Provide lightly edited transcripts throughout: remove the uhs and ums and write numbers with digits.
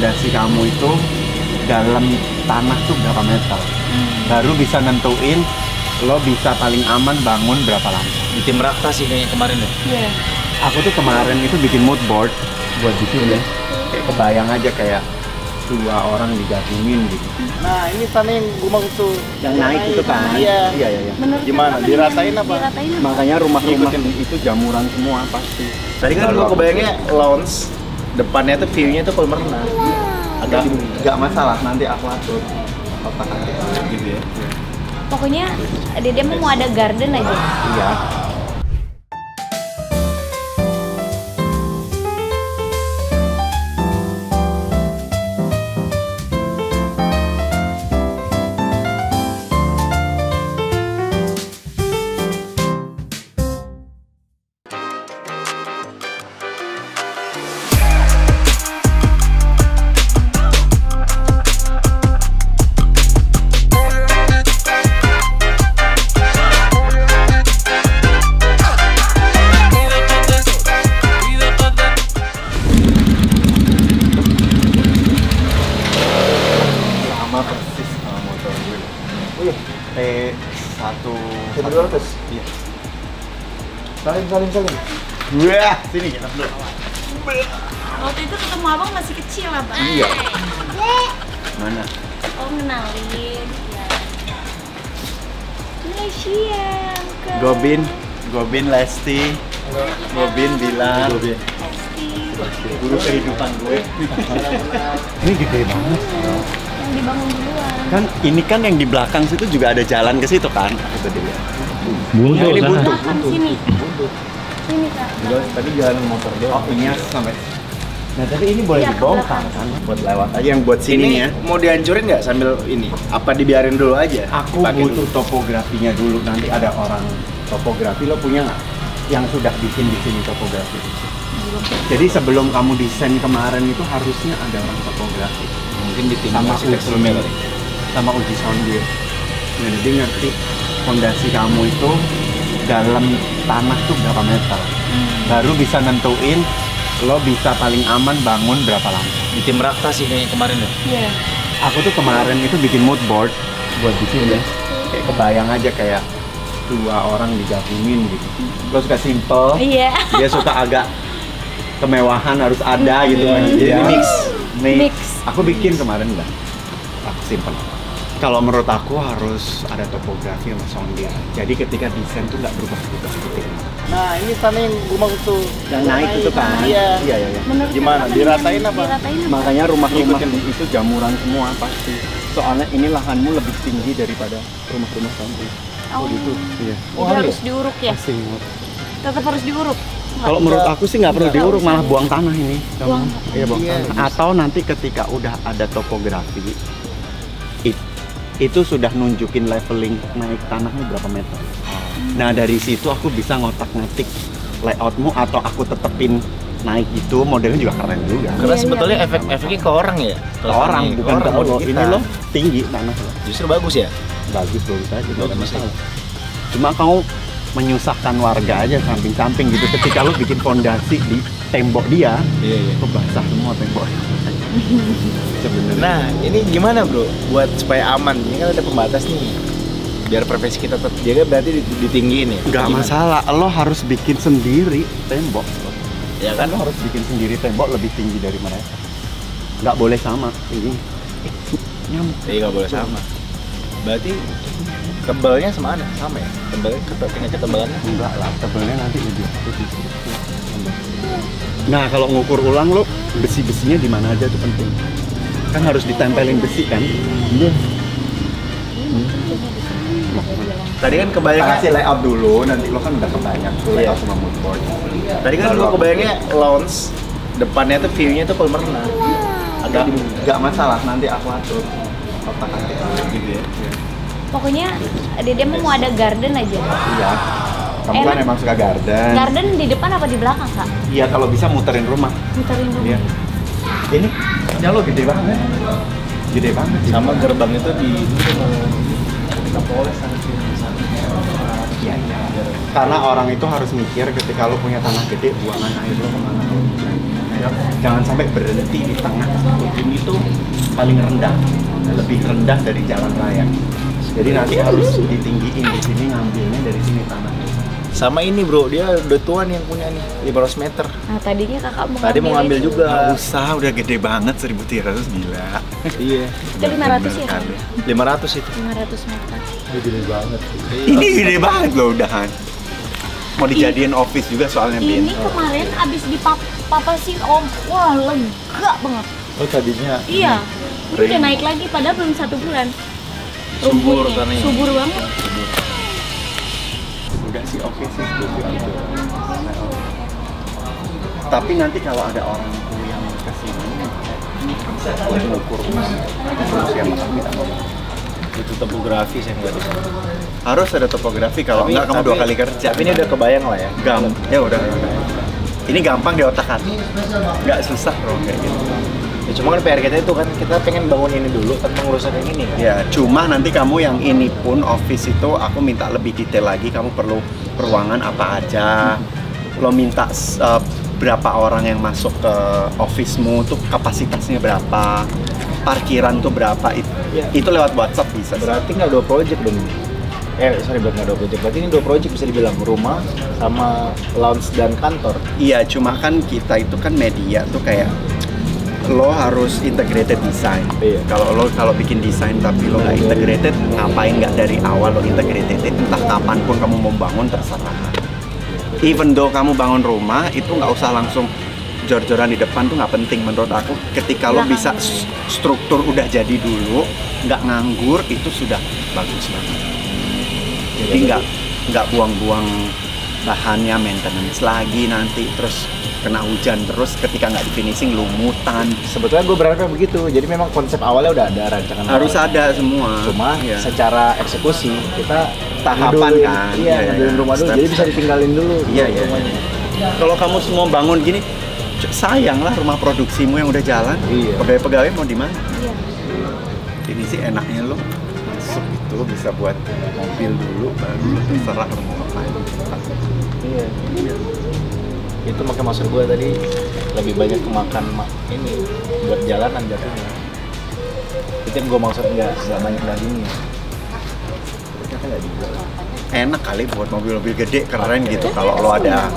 fondasi kamu itu dalam tanah tuh berapa meter. Baru bisa nentuin lo bisa paling aman bangun berapa lama. Di tim Rakta sih kayaknya kemarin ya? Iya. Aku tuh kemarin itu bikin mood board buat bikin ya. Kayak kebayang aja kayak 2 orang digabungin gitu. Nah ini tanah yang gue maksud tuh. Yang naik itu kan? Iya. Iya. Menurut Gimana? kakak Diratain mendingan apa? Diratain apa? Makanya rumah-rumah itu jamuran semua pasti. Tadi kan gue kebayangnya lounge, depannya tuh view-nya tuh kolam renang. Agak Nggak masalah, nanti aku atur otak atik gitu ya. Pokoknya Dede mau ada garden aja. Iya. T100. Iya. Salim. Wah, sini kita dulu. Waktu itu ketemu abang masih kecil abang. Iya. Mana? Oh kenalin. Malaysia. Gobin Lesti. Gobin bilang. Lesti. Guru kehidupan gue. Ini gede banget. Yang dibangun duluan. Kan ini kan yang di belakang situ juga ada jalan ke situ kan? Itu dia. Buntu Ini buntu. Belakang sini. Sini kak. Tadi jalan motor doang. Oh ini sampai. Nah tapi ini boleh Iya, dibongkar ke kan? Buat lewat aja yang buat Ini sininya. mau dihancurin nggak sambil ini? Apa dibiarin dulu aja? Aku Pakai butuh dulu. topografinya dulu. Nanti ada orang topografi, lo punya nggak? Yang sudah bikin di sini topografi. Jadi sebelum kamu desain kemarin itu harusnya ada orang topografi. Mungkin di tim Sama arsitek uji, sebelumnya kali. sama uji soundware. Nah, jadi ngerti fondasi kamu itu dalam tanah tuh berapa meter. Baru bisa nentuin lo bisa paling aman bangun berapa lama. Di tim Rakta sih kayaknya kemarin ya? Iya. Aku tuh kemarin itu bikin mood board buat bikin ya. Kayak kebayang aja kayak 2 orang digabungin gitu. Lo suka simple, Iya. dia suka agak kemewahan harus ada gitu kan. Jadi Dia mix. Mix. Aku bikin kemarin enggak. Aku simple. Kalau menurut aku harus ada topografi sama soundware. Jadi ketika desain tuh nggak berubah-ubah gitu. Nah ini tanah yang gue maksud tuh. Yang naik itu kan? Iya. Iya. Menurut Gimana? kakak Diratain mendingan apa? Diratain apa? Makanya rumah-rumah itu jamuran semua pasti. Soalnya ini lahanmu lebih tinggi daripada rumah-rumah kamu. Oh, Gitu. Iya. Jadi harus diuruk ya? Pasti. Tetap harus diuruk. Kalau menurut aku sih nggak perlu diuruk, malah buang tanah ini. Buang. Iya, buang Iya. tanah. Atau nanti ketika udah ada topografi, itu sudah nunjukin leveling naik tanahnya berapa meter. Nah dari situ aku bisa ngotak-ngatik layoutmu atau aku tetepin naik itu modelnya juga keren juga. Karena Iya, sebetulnya iya. efeknya ke orang ya? Ke orang bukan ke lo. kita. Ini lo tinggi tanah lo. Justru bagus ya? Bagus aja, nggak ada Bagus, masalah. Cuma kamu menyusahkan warga aja samping-samping gitu ketika lo bikin fondasi di tembok dia, Iya. itu basah semua tembok. Sebenarnya. Nah ini gimana bro? Buat supaya aman, ini kan ada pembatas nih. Biar privasi kita tetap jaga berarti ditinggiin ya? Nggak Gimana? masalah, lo harus bikin sendiri tembok. Ya Kan kan? lo harus bikin sendiri tembok lebih tinggi dari mereka. Nggak boleh sama. Ini nyamuk. Iya nggak boleh sama. Berarti tebalnya semana? Sama ya? Tebalnya ketebalannya? Enggak lah, tebelnya nanti lebih tipis. Nah, kalau ngukur ulang lo besi-besinya di mana aja itu penting. Kan harus ditempelin besi kan? Iya. Tadi kan kebayangnya Kasih layout dulu, nanti lo kan udah kebanyak tuh Iya. layout sama mood board. Tadi kan Baru gue aku kebayangnya lounge, depannya tuh view-nya tuh kolam renang. Nggak masalah, nanti aku atur otak atik gitu ya. Pokoknya Dede mau ada garden aja. Iya. Kamu kan Enak. emang suka garden. Garden di depan apa di belakang kak? Iya, kalau bisa muterin rumah. Muterin dulu. Iya. Ini punya lo gede banget. Gede banget. Sama gerbang itu di kita poles nanti. Iya. Karena orang itu harus mikir ketika lo punya tanah gede, buangan air lo kemana lo. Jangan sampai berhenti di tengah. Ini paling rendah, lebih rendah dari jalan raya. Jadi nanti harus ditinggiin di sini, ngambilnya dari sini tanahnya. Sama ini bro, dia udah tua nih yang punya nih, 500 meter. Nah tadinya kakak mau Tadi mau ngambil itu. juga. Nggak usah, udah gede banget 1.300 gila. Iya. Itu 500 ya? Kali. 500 itu. 500 meter. Gede banget. Ini gede banget loh udahan. Mau dijadiin office juga soalnya Bin. Ini kemarin abis dipapasin om, wah lega banget. Oh tadinya. Iya, ini udah naik lagi padahal belum 1 bulan. Subur Rumputnya, tanahnya. subur banget. Enggak sih, oke sih setuju aja. Tapi nanti kalau ada orang yang kesini buat ngukur terus ya masa kita Itu topografi saya nggak bisa. harus ada topografi, kalau enggak kamu 2 kali kerja. Tapi ini udah kebayang lah ya. Ya udah. Ini gampang di otak kan, nggak susah bro kayak gitu. Ya, cuma kan PR kita itu kan kita pengen bangun ini dulu kan pengurusan yang ini. Ya, cuma nanti kamu yang ini pun office itu aku minta lebih detail lagi. Kamu perlu ruangan apa aja. Lo minta berapa orang yang masuk ke office-mu tuh kapasitasnya berapa. Parkiran tuh berapa. Ya. Itu lewat WhatsApp bisa. Berarti nggak 2 project dong. Sorry buat nggak 2 project. Berarti ini 2 project bisa dibilang, rumah sama lounge dan kantor. Iya, cuma kan kita itu kan media tuh kayak lo harus integrated design. Iya. Kalau bikin desain tapi lo nggak integrated, ngapain nggak dari awal lo integrated? Entah kapanpun kamu mau bangun terserah. Even though kamu bangun rumah itu nggak usah langsung jor-joran di depan, tuh nggak penting menurut aku. Ketika lo bisa struktur udah jadi dulu, nggak nganggur, itu sudah bagus banget. Jadi nggak buang-buang bahannya, maintenance lagi nanti terus kena hujan terus, ketika nggak di finishing lumutan. Sebetulnya gue berharapnya begitu. Jadi memang konsep awalnya udah ada rancangan. Harus awal. ada semua. Cuma ya. secara eksekusi kita Tahapan ngeduluin, kan. Iya, Iya, ngeduluin iya. rumah dulu. Step, Jadi bisa step. ditinggalin dulu. Iya, iya. rumahnya. Kalau kamu semua bangun gini, sayang lah rumah produksimu yang udah jalan. Iya. Pegawai-pegawai mau di mana? Iya. Ini sih enaknya lo masuk itu lo bisa buat mobil dulu, baru lo terserah lo mau ngapain. Iya. Itu makanya maksud gue tadi lebih banyak kemakan ini buat jalanan jatuhnya. Itu yang gue maksud nggak banyak dagingnya. Ternyata nggak juga. Enak kali buat mobil-mobil gede keren gitu. Kalau lo ada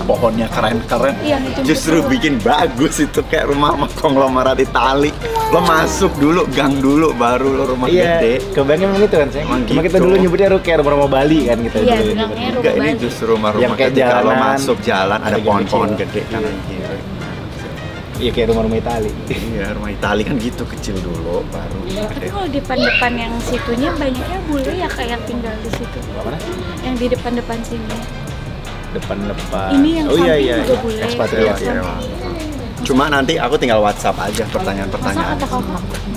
pohonnya keren-keren, Iya, itu justru betul. bikin bagus itu kayak rumah konglomerat Itali. Lo masuk dulu, gang dulu, baru lo rumah gede. Kebayangnya memang gitu kan saya. Emang Cuma kita gitu. dulu nyebutnya kayak rumah Bali kan kita Iya, dulu. bilangnya rumah Enggak, ini Bali. justru rumah-rumah Yang kayak ketika lo jalanan, masuk jalan ada ada pohon-pohon kecil. gede kanan kiri. Iya kayak rumah-rumah Itali. Iya, rumah Itali kan gitu, kecil dulu baru Tapi gede. kalau depan-depan yang situnya banyaknya bule ya kayak tinggal di situ. Mana? Yang di depan-depan sini. Depan-depan. Ini yang oh iya samping iya. juga boleh. Ekspatriat Iya. Sewa. Cuma nanti aku tinggal WhatsApp aja Masa pertanyaan-pertanyaan. kata kakak bikin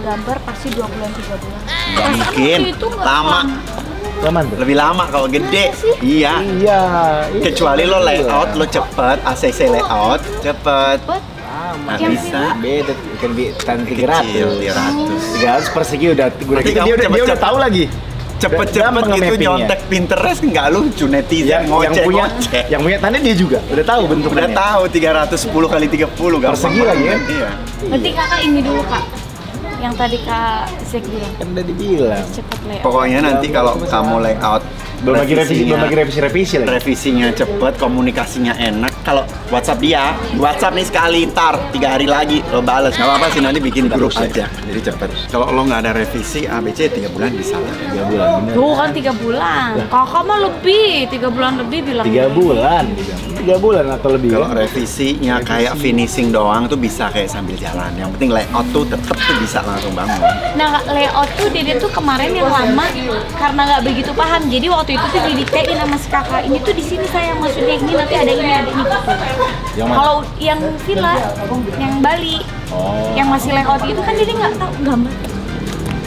gambar pasti 2 bulan 3 bulan. Nggak Masa mungkin, waktu itu nggak lama. Aman tuh. Lebih lama kalau gede. Iya. Iya. Kecuali lo layout lo cepet, ACC layout cepet. Cepet. Nah, Yang bisa. Beda kan tan Kecil, 300. 300 persegi udah Berarti dia kamu udah cepet-cepet. tahu lagi. Cepet-cepet Gampang gitu nge-mappingnya. nyontek Pinterest nggak lucu, netizen yang ngoceh punya ngoceh. yang punya tanda dia juga udah tahu bentuknya. Udah tahu 310 kali 30 gampang Persegi lagi banget. kan? Iya. Berarti kakak ini dulu kak. Yang tadi kak Zek bilang. Kan udah dibilang. Cepet layout. Pokoknya nanti kalau kamu layout Belum lagi revisi lagi. revisinya cepet, komunikasinya enak. Kalau WhatsApp dia, WhatsApp nih sekali, ntar 3 hari lagi lo bales. Nggak apa-apa sih, nanti bikin grup Terus aja, jadi cepet. Kalau lo nggak ada revisi ABC 3 bulan bisa lah. 3 bulan bener. Tuh kan 3 bulan. Kakak mah lebih, 3 bulan lebih bilang. 3 bulan. 3 bulan atau lebih. Kalau kan? revisinya kayak finishing doang tuh bisa kayak sambil jalan. Yang penting layout tuh tetep tuh bisa langsung bangun. Nah layout tuh Dede tuh kemarin yang lama karena nggak begitu paham. Jadi waktu itu tuh didiktein sama si kakak. Ini tuh di sini saya maksudnya ini nanti ada ini ada ini gitu. Yang mana? Kalau yang villa, yang Bali, Oh. yang masih layout gitu kan Dede nggak tahu gambar.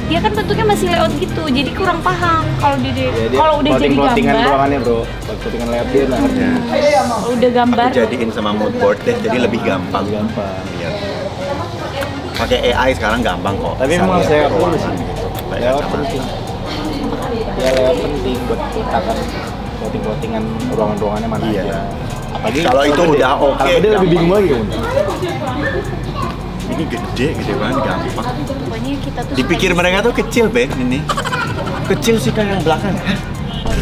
Dia kan bentuknya masih layout gitu, jadi kurang paham kalau Dede. Ya, dia Kalau udah jadi plotting-plottingan gambar, ruangannya bro. Plottingan layout dia nah. kalau udah gambar, Aku jadiin sama mood board deh, jadi lebih gampang. Gampang. Iya. Pakai AI sekarang gampang kok. Tapi Bisa memang lihat saya ruangan dulu sih. gitu. Pakai Layout kacamata. penting. Ya layout penting buat kita kan. Plotting-plottingan ruangan-ruangannya mana Iya. aja. Apalagi Kalau itu gede. udah oke, Kalau dia lebih gampang. bingung lagi kan. Ini gede banget, gampang. Pokoknya kita tuh Dipikir suka mereka tuh kecil, Be, ini. Kecil sih kan yang belakang. Hah?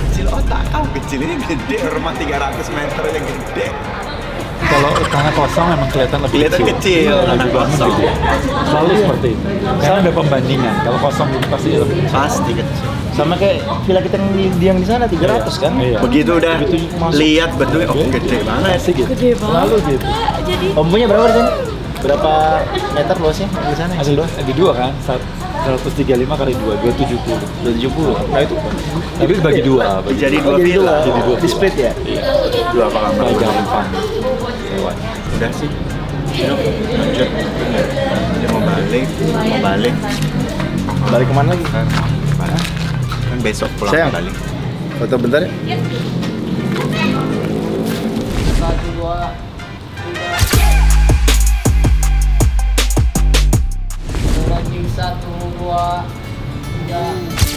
Kecil, oh tak tahu kecil, ini gede, rumah 300 meter aja gede. Kalau tanah kosong memang kelihatan lebih Kelihatan kecil, lebih tanah bangun kosong. gitu. Selalu seperti itu. Karena ada pembandingan. Kalau kosong itu pasti lebih kecil. Pasti kecil. Sama kayak villa kita yang di sana 300 kan? Iya. Begitu udah Begitu masuk. lihat berdua, oh gede banget. Pasti gitu. gede banget. Selalu gitu. Jadi Ombunya berapa di sini? Berapa meter luasnya di sana? Ada dua kan? 135 kali 2, 270. 270. Nah itu. Tapi dibagi dua. Jadi Oh, dua jadi villa. Jadi dua. Di split ya? Dua apa kamar? Supaya gampang lewat. Udah sih. Yuk, lanjut. Dia mau balik. Balik kemana lagi? Kan besok pulang Sayang. balik. Foto bentar ya? Lagi 1, 2, 3.